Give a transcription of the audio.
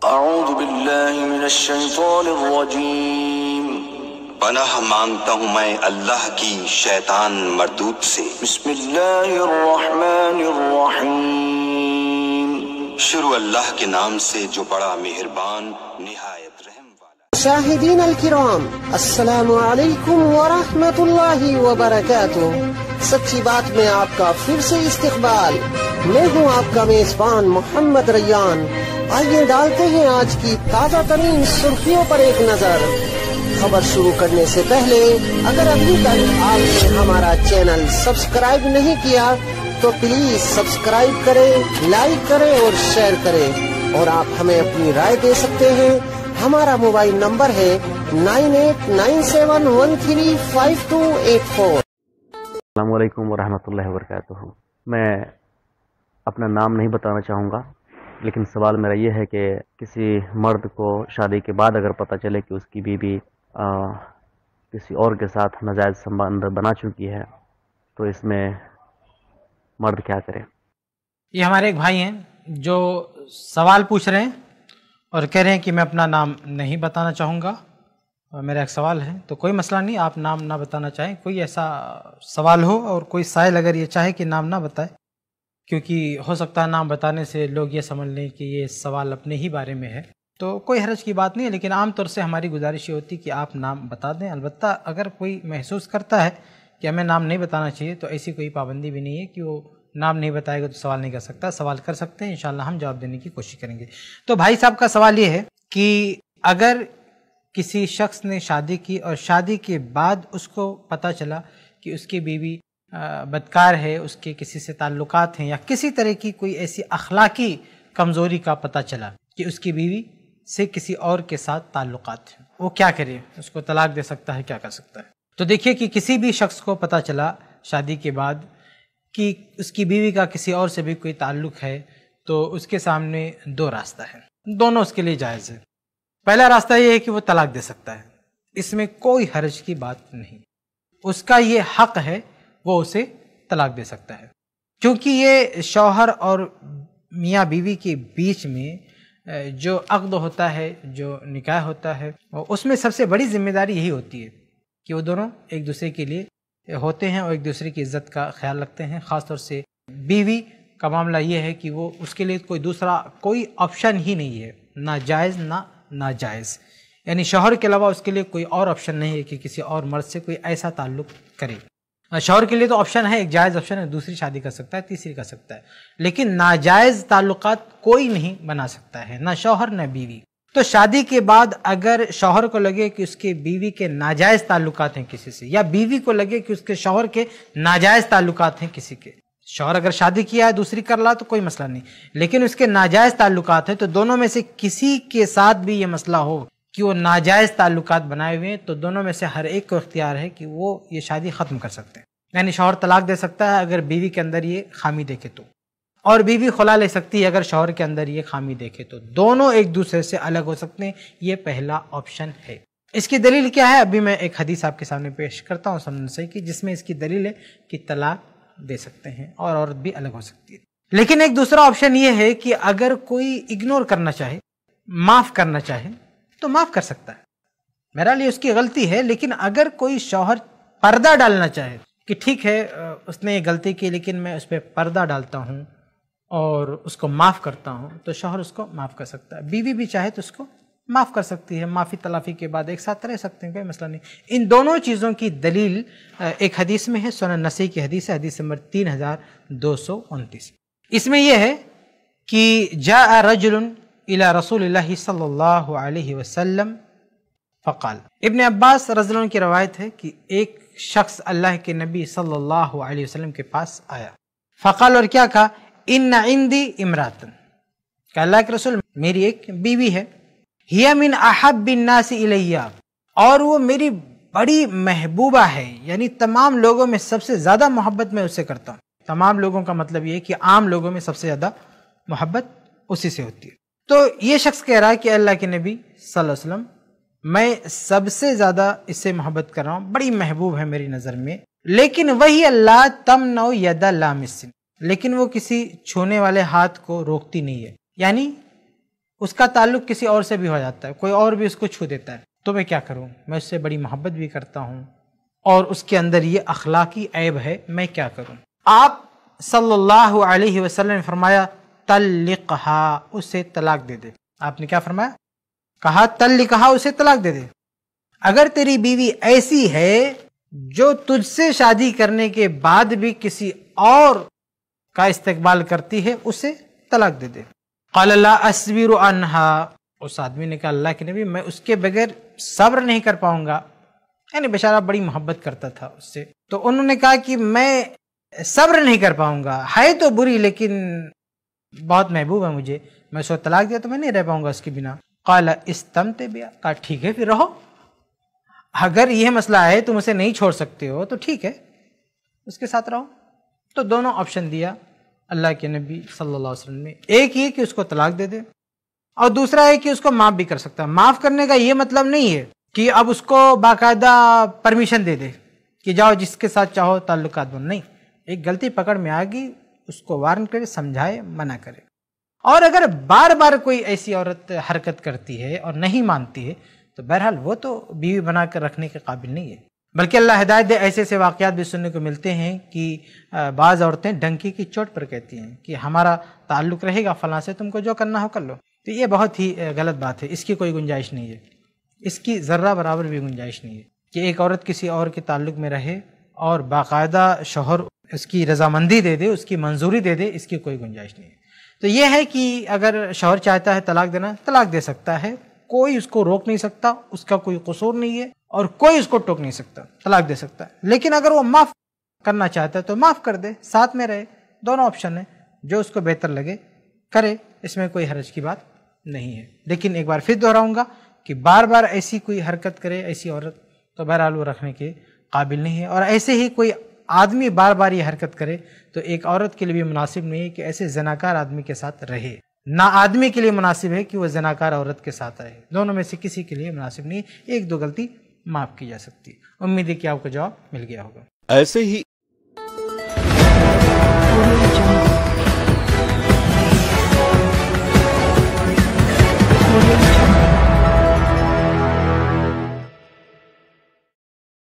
اعوذ باللہ من الشیطان الرجیم، پناہ مانگتا ہوں میں اللہ کی شیطان مردود سے۔ بسم اللہ الرحمن الرحیم، شروع اللہ کے نام سے جو بڑا مہربان نہایت رحم والا۔ مشاہدین الکرام، السلام علیکم ورحمۃ اللہ وبرکاتہ۔ سچی بات میں آپ کا پھر سے استقبال۔ میں ہوں آپ کا میزبان محمد ریان۔ آئیے ڈالتے ہیں آج کی تازہ ترین سرخیوں پر ایک نظر۔ خبر شروع کرنے سے پہلے اگر ابھی تک آپ نے ہمارا چینل سبسکرائب نہیں کیا تو پلیز سبسکرائب کریں، لائک کریں اور شیئر کریں، اور آپ ہمیں اپنی رائے دے سکتے ہیں۔ ہمارا موبائل نمبر ہے 9897135284۔ السلام علیکم ورحمۃ اللہ وبرکاتہ۔ میں اپنا نام نہیں بتانا چاہوں گا، لیکن سوال میرا یہ ہے کہ کسی مرد کو شادی کے بعد اگر پتہ چلے کہ اس کی بیوی کسی اور کے ساتھ ناجائز سنبند بنا چکی ہے تو اس میں مرد کیا کرے؟ یہ ہمارے ایک بھائی ہیں جو سوال پوچھ رہے ہیں اور کہہ رہے ہیں کہ میں اپنا نام نہیں بتانا چاہوں گا، اور میرا ایک سوال ہے۔ تو کوئی مسئلہ نہیں، آپ نام نہ بتانا چاہیں، کوئی ایسا سوال ہو اور کوئی سائل اگر یہ چاہے کہ نام نہ بتائے، کیونکہ ہو سکتا ہے نام بتانے سے لوگ یہ سمجھ لیں کہ یہ سوال اپنے ہی بارے میں ہے، تو کوئی حرج کی بات نہیں ہے، لیکن عام طور سے ہماری گزارش یہ ہوتی ہے کہ آپ نام بتا دیں۔ البتہ اگر کوئی محسوس کرتا ہے کہ ہمیں نام نہیں بتانا چاہیے تو ایسی کوئی پابندی بھی نہیں ہے کہ وہ نام نہیں بتائے گا تو سوال نہیں کر سکتا، سوال کر سکتے ہیں، انشاءاللہ ہم جواب دینے کی کوشش کریں گے۔ تو بھائی صاحب کا سوال یہ ہے کہ اگر کسی شخص نے شادی کی اور شادی کے بعد اس کو پتہ چلا کہ اس کی بیوی بدکار ہے، اس کے کسی سے تعلقات ہیں، یا کسی طرح کی کوئی ایسی اخلاقی کمزوری کا پتہ چلا کہ اس کی بیوی سے کسی اور کے ساتھ تعلقات ہیں، وہ کیا کرے؟ اس کو طلاق دے سکتا ہے؟ کیا کر سکتا ہے؟ تو دیکھیے کہ کسی بھی شخص کو پتہ چلا شادی کے بعد کہ اس کی بیوی کا کسی اور سے بھی کوئی تعلق ہے تو اس کے سامنے دو راستہ ہے، دونوں اس کے لیے جائز ہے۔ پہلا راستہ یہ ہے کہ وہ طلاق دے سکتا ہے، اس میں کوئی حرج کی بات نہیں، اس کا یہ حق ہے، وہ اسے طلاق دے سکتا ہے، کیونکہ یہ شوہر اور میاں بیوی کے بیچ میں جو عقد ہوتا ہے، جو نکاح ہوتا ہے، اس میں سب سے بڑی ذمہ داری یہی ہوتی ہے کہ وہ دونوں ایک دوسرے کے لیے ہوتے ہیں اور ایک دوسرے کی عزت کا خیال رکھتے ہیں۔ خاص طور سے بیوی کا معاملہ یہ ہے کہ وہ اس کے لیے کوئی دوسرا کوئی آپشن ہی نہیں ہے، نہ جائز نہ ناجائز، یعنی شوہر کے علاوہ اس کے لیے کوئی اور آپشن نہیں ہے کہ کسی اور مرد سے کوئی ایسا تعلق کرے۔ شوہر کے لیے تو آپشن ہے، ایک جائز آپشن ہے، دوسری شادی کر سکتا ہے، تیسری کر سکتا ہے، لیکن ناجائز تعلقات کوئی نہیں بنا سکتا ہے، نہ شوہر نہ بیوی۔ تو شادی کے بعد اگر شوہر کو لگے کہ اس کے بیوی کے ناجائز تعلقات ہیں کسی سے، یا بیوی کو لگے کہ اس کے شوہر کے ناجائز تعلقات ہیں کسی کے، شوہر اگر شادی کیا ہے دوسری کر لا تو کوئی مسئلہ نہیں، لیکن اس کے ناجائز تعلقات ہیں، تو دونوں میں سے کسی کے ساتھ بھی یہ مسئلہ ہو کہ وہ ناجائز تعلقات بنائے ہوئے ہیں تو دونوں میں سے ہر ایک کو اختیار ہے کہ وہ یہ شادی ختم کر سکتے ہیں، یعنی شوہر طلاق دے سکتا ہے اگر بیوی کے اندر یہ خامی دیکھے تو، اور بیوی خلا لے سکتی ہے اگر شوہر کے اندر یہ خامی دیکھے تو، دونوں ایک دوسرے سے الگ ہو سکتے ہیں، یہ پہلا آپشن ہے۔ اس کی دلیل کیا ہے؟ ابھی میں ایک حدیث آپ کے سامنے پیش کرتا ہوں سنن صحیح کی، جس میں اس کی دلیل ہے کہ طلاق دے سکتے ہیں اور عورت بھی الگ ہو سکتی ہے۔ لیکن ایک دوسرا آپشن یہ ہے کہ اگر کوئی اگنور کرنا چاہے، معاف کرنا چاہے تو معاف کر سکتا ہے، میرا لیے اس کی غلطی ہے، لیکن اگر کوئی شوہر پردہ ڈالنا چاہے کہ ٹھیک ہے اس نے یہ غلطی کی لیکن میں اس پہ پردہ ڈالتا ہوں اور اس کو معاف کرتا ہوں، تو شوہر اس کو معاف کر سکتا ہے، بیوی بھی چاہے تو اس کو معاف کر سکتی ہے، معافی تلافی کے بعد ایک ساتھ رہ سکتے ہیں، کوئی مسئلہ نہیں۔ ان دونوں چیزوں کی دلیل ایک حدیث میں ہے، سنن نسائی کی حدیث ہے، حدیث نمبر 3229۔ اس میں یہ ہے کہ جاء رجل الى رسول اللہ صلی اللہ علیہ وسلم فقال، ابن عباس رضی اللہ عنہ کی روایت ہے کہ ایک شخص اللہ کے نبی صلی اللہ علیہ وسلم کے پاس آیا، فقال، اور کیا کہا، ان عندی امراتن، کہ اللہ کے رسول میری ایک بیوی ہے، ہی من احب الناس الیہ، اور وہ میری بڑی محبوبہ ہے، یعنی تمام لوگوں میں سب سے زیادہ محبت میں اسے کرتا ہوں۔ تمام لوگوں کا مطلب یہ ہے کہ عام لوگوں میں سب سے زیادہ محبت اسی سے ہوتی ہے۔ تو یہ شخص کہہ رہا ہے کہ اللہ کے نبی صلی اللہ علیہ وسلم میں سب سے زیادہ اس سے محبت کر رہا ہوں، بڑی محبوب ہے میری نظر میں، لیکن وہی اللہ تمنع ید لامس، لیکن وہ کسی چھونے والے ہاتھ کو روکتی نہیں ہے، یعنی اس کا تعلق کسی اور سے بھی ہو جاتا ہے, کوئی اور بھی اس کو چھو دیتا ہے, تو میں کیا کروں؟ میں اس سے بڑی محبت بھی کرتا ہوں اور اس کے اندر یہ اخلاقی عیب ہے, میں کیا کروں؟ آپ صلی اللہ علیہ وسلم نے فرمایا طلقھا, اسے طلاق دے دے. آپ نے کیا فرمایا؟ کہا طلقھا, اسے طلاق دے دے. اگر تیری بیوی ایسی ہے جو تجھ سے شادی کرنے کے بعد بھی کسی اور کا استقبال کرتی ہے, اسے طلاق دے دے. قال لا اصبر عنہا, اس آدمی نے کہا اللہ کے نبی میں اس کے بغیر صبر نہیں کر پاؤں گا, یعنی بیچارہ بڑی محبت کرتا تھا اس سے. تو انہوں نے کہا کہ میں صبر نہیں کر پاؤں گا, ہے تو بری لیکن بہت محبوب ہے مجھے, میں اس کو طلاق دیا تو میں نہیں رہ پاؤں گا اس کے بنا. قال استمتع بہا, کہا ٹھیک ہے پھر رہو, اگر یہ مسئلہ ہے تم اسے نہیں چھوڑ سکتے ہو تو ٹھیک ہے اس کے ساتھ رہو. تو دونوں آپشن دیا اللہ کے نبی صلی اللہ علیہ وسلم نے. ایک یہ کہ اس کو طلاق دے دے, اور دوسرا ہے کہ اس کو معاف بھی کر سکتا ہے. معاف کرنے کا یہ مطلب نہیں ہے کہ اب اس کو باقاعدہ پرمیشن دے دے کہ جاؤ جس کے ساتھ چاہو تعلقات بن, نہیں. ایک غلطی پکڑ میں آ گئی, اس کو وارن کرے, سمجھائے, منع کرے. اور اگر بار بار کوئی ایسی عورت حرکت کرتی ہے اور نہیں مانتی ہے تو بہرحال وہ تو بیوی بنا کر رکھنے کے قابل نہیں ہے. بلکہ اللہ ہدایت دے, ایسے ایسے واقعات بھی سننے کو ملتے ہیں کہ بعض عورتیں ڈنکی کی چوٹ پر کہتی ہیں کہ ہمارا تعلق رہے گا فلاں سے, تم کو جو کرنا ہو کر لو. تو یہ بہت ہی غلط بات ہے, اس کی کوئی گنجائش نہیں ہے, اس کی ذرہ برابر بھی گنجائش نہیں ہے کہ ایک عورت کسی اور کے تعلق میں رہے اور باقاعدہ شوہر اس کی رضامندی دے دے, اس کی منظوری دے دے, اس کی کوئی گنجائش نہیں ہے. تو یہ ہے کہ اگر شوہر چاہتا ہے طلاق دینا, طلاق دے سکتا ہے, کوئی اس کو روک نہیں سکتا, اس کا کوئی قصور نہیں ہے اور کوئی اس کو ٹوک نہیں سکتا, طلاق دے سکتا ہے. لیکن اگر وہ معاف کرنا چاہتا ہے تو معاف کر دے, ساتھ میں رہے. دونوں آپشن ہیں, جو اس کو بہتر لگے کرے, اس میں کوئی حرج کی بات نہیں ہے. لیکن ایک بار پھر دہراؤں گا کہ بار بار ایسی کوئی حرکت کرے ایسی عورت تو بہرحال وہ رکھنے کے قابل نہیں ہے. اور ایسے ہی کوئی آدمی بار بار یہ حرکت کرے تو ایک عورت کے لیے بھی مناسب نہیں ہے کہ ایسے زناکار آدمی کے ساتھ رہے. نہ آدمی کے لیے مناسب ہے کہ وہ زناکار عورت کے ساتھ رہے, دونوں میں سے کسی کے لیے مناسب نہیں ہے. ایک دو غلطی معاف کی جا سکتی ہے. امید ہے کہ آپ کو جواب مل گیا ہوگا. ایسے ہی